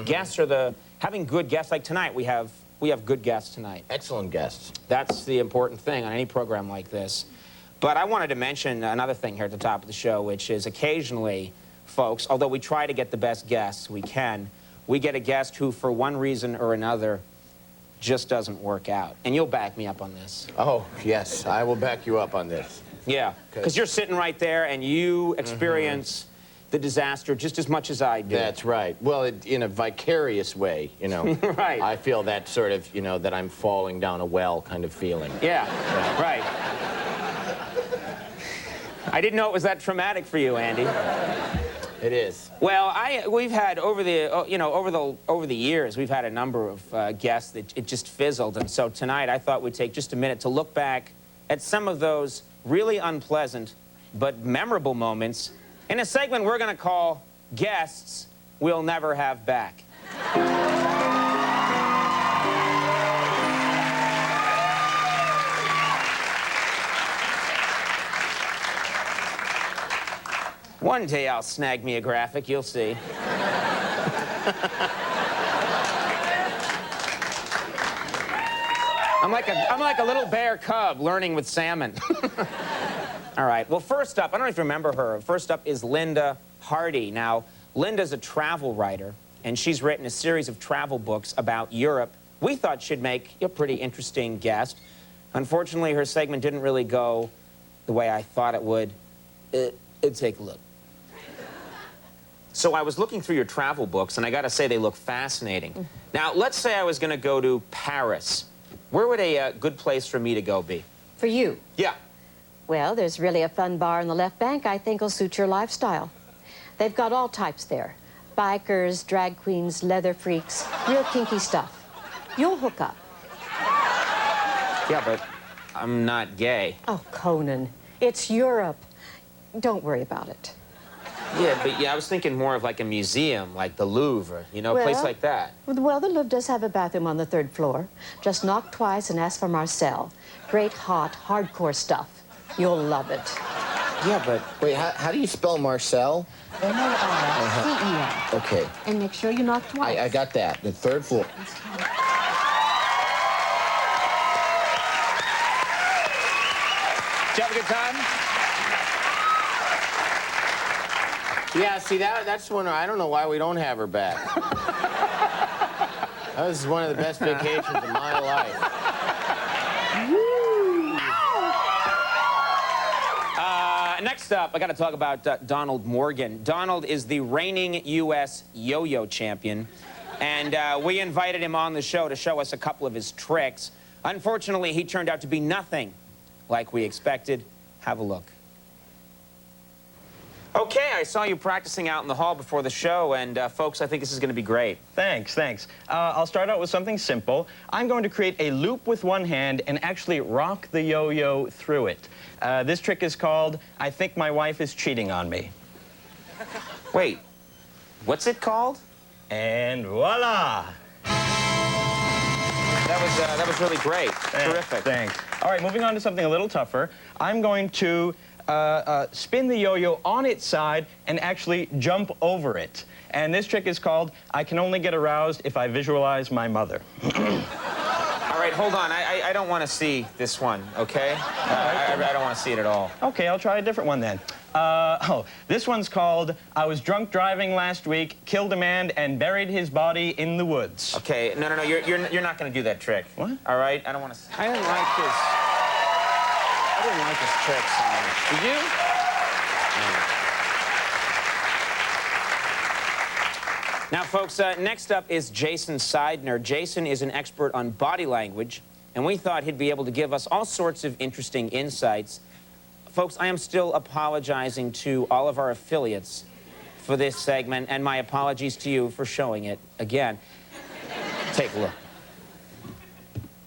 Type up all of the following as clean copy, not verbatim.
Guests are having good guests. Like tonight, we have good guests tonight. Excellent guests. That's the important thing on any program like this. But I wanted to mention another thing here at the top of the show, which is occasionally, folks, although we try to get the best guests we can, we get a guest who, for one reason or another, just doesn't work out. And you'll back me up on this. Oh, yes, I will back you up on this. Yeah, because you're sitting right there and you experience the disaster just as much as I do. That's right. Well, in a vicarious way, you know. Right. I feel that sort of, you know, that I'm falling down a well kind of feeling. Yeah, right. I didn't know it was that traumatic for you, Andy. It is. Well, we've had over the years, we've had a number of guests that it just fizzled, and so tonight I thought we'd take just a minute to look back at some of those really unpleasant but memorable moments in a segment we're going to call Guests We'll Never Have Back. One day I'll snag me a graphic, you'll see. I'm like a little bear cub learning with salmon. All right, well, first up, I don't know if you remember her. First up is Linda Hardy. Now, Linda's a travel writer, and she's written a series of travel books about Europe. We thought she'd make a pretty interesting guest. Unfortunately, her segment didn't really go the way I thought it would. Take a look. So I was looking through your travel books, and I got to say they look fascinating. Now, let's say I was going to go to Paris. Where would a good place for me to go be? For you? Yeah. Well, there's really a fun bar in the left bank I think will suit your lifestyle. They've got all types there. Bikers, drag queens, leather freaks, real kinky stuff. You'll hook up. Yeah, but I'm not gay. Oh, Conan, it's Europe. Don't worry about it. Yeah, but I was thinking more of like a museum, like the Louvre, you know, a place like that. Well, the Louvre does have a bathroom on the 3rd floor. Just knock twice and ask for Marcel. Great, hot, hardcore stuff. You'll love it. Yeah, but... Wait, how do you spell Marcel? M-A-R-C-E-L. Okay. And make sure you knock twice. I got that. The 3rd floor. Did you have a good time? Yeah, see, that's one, I don't know why we don't have her back. That was one of the best vacations of my life. Next up, I got to talk about Donald Morgan. Donald is the reigning U.S. yo-yo champion, and we invited him on the show to show us a couple of his tricks. Unfortunately, he turned out to be nothing like we expected. Have a look. Okay, I saw you practicing out in the hall before the show, and folks, I think this is going to be great. Thanks, thanks. I'll start out with something simple. I'm going to create a loop with one hand and actually rock the yo-yo through it. This trick is called, I Think My Wife Is Cheating on Me. Wait, what's it called? And voila! That was really great. Terrific. Thanks. All right, moving on to something a little tougher. I'm going to spin the yo-yo on its side and actually jump over it. And this trick is called, I Can Only Get Aroused If I Visualize My Mother. All right, hold on. I don't want to see this one, okay? I don't want to see it at all. Okay, I'll try a different one then. This one's called, I was drunk driving last week, killed a man, and buried his body in the woods. Okay, no, you're not going to do that trick. What? All right? I don't want to... I didn't like this. I didn't like this trick so much. Did you? Now, folks, next up is Jason Seidner. Jason is an expert on body language, and we thought he'd be able to give us all sorts of interesting insights. Folks, I am still apologizing to all of our affiliates for this segment, and my apologies to you for showing it again. Take a look.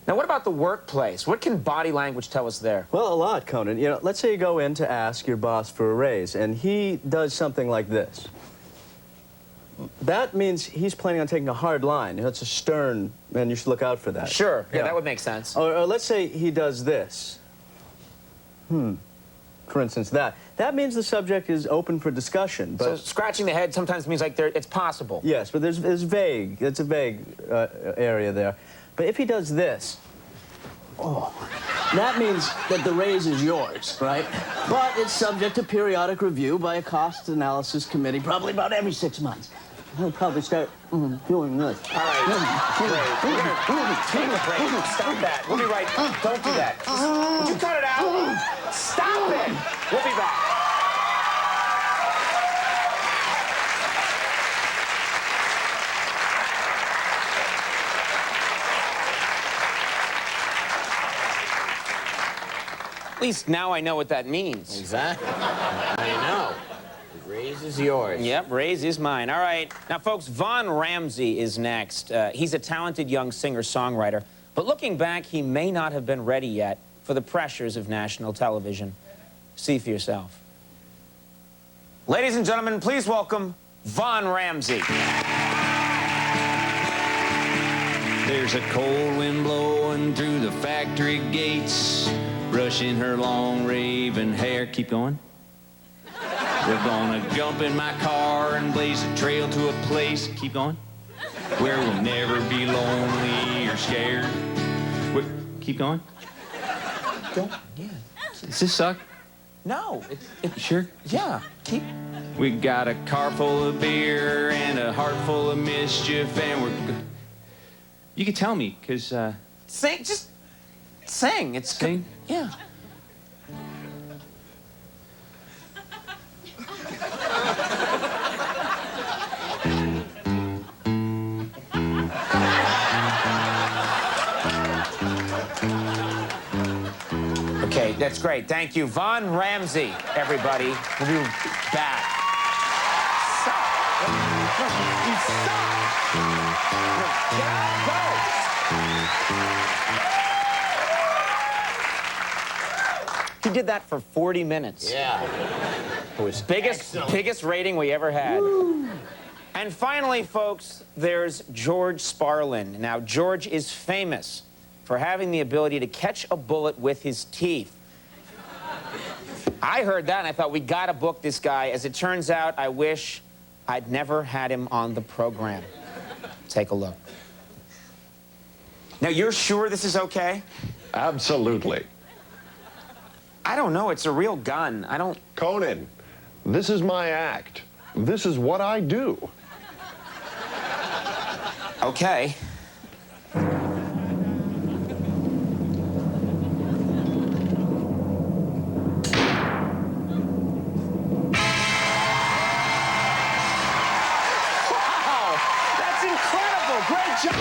Now, what about the workplace? What can body language tell us there? Well, a lot, Conan. You know, let's say you go in to ask your boss for a raise, and he does something like this. That means he's planning on taking a hard line. You know, it's a stern, and you should look out for that. Sure. Yeah, that would make sense. Or let's say he does this. for instance, that means the subject is open for discussion. But So scratching the head sometimes means like it's possible. yes, but there's vague. It's a vague area there. But if he does this, that means that the raise is yours, right? But it's subject to periodic review by a cost analysis committee, probably about every 6 months. He'll probably start doing this. All right, great. We're gonna take a break. Stop that. We'll be right. Don't do that. Would you cut it out? Stop it. We'll be back. At least now I know what that means. Exactly. I know. The raise is yours. Yep, raise is mine. All right. Now, folks, Vaughn Ramsey is next. He's a talented young singer-songwriter, but looking back, he may not have been ready yet for the pressures of national television. See for yourself. Ladies and gentlemen, please welcome Vaughn Ramsey. There's a cold wind blowing through the factory gates, brushing her long raven hair. Keep going. We're gonna jump in my car and blaze a trail to a place, keep going, where we'll never be lonely or scared. Keep going. Don't, yeah. Does this suck? No. Sure? Yeah. Keep. We got a car full of beer and a heart full of mischief, and we're... You can tell me, because, Sing. Just sing. It's Sing? Good. Yeah. Okay, that's great. Thank you. Vaughn Ramsey, everybody. We'll be back. Stop. No, you stop. No, get out. Go. He did that for 40 minutes. Yeah. It was Biggest rating we ever had. Woo. And finally, folks, there's George Sparlin. Now, George is famous for having the ability to catch a bullet with his teeth. I heard that and I thought, we gotta book this guy. As it turns out, I wish I'd never had him on the program. Take a look. Now, you're sure this is okay? Absolutely. I don't know, it's a real gun. I don't... Conan, this is my act. This is what I do. Okay. Great job!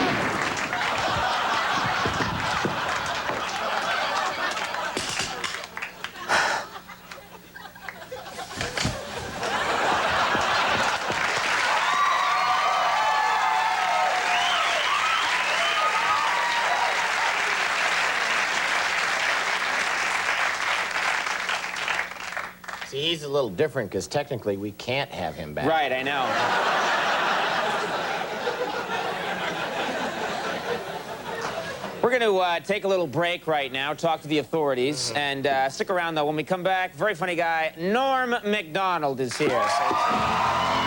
See, he's a little different because technically we can't have him back. Right, I know. We're going to take a little break right now, talk to the authorities, and stick around, though. When we come back, very funny guy, Norm Macdonald is here. So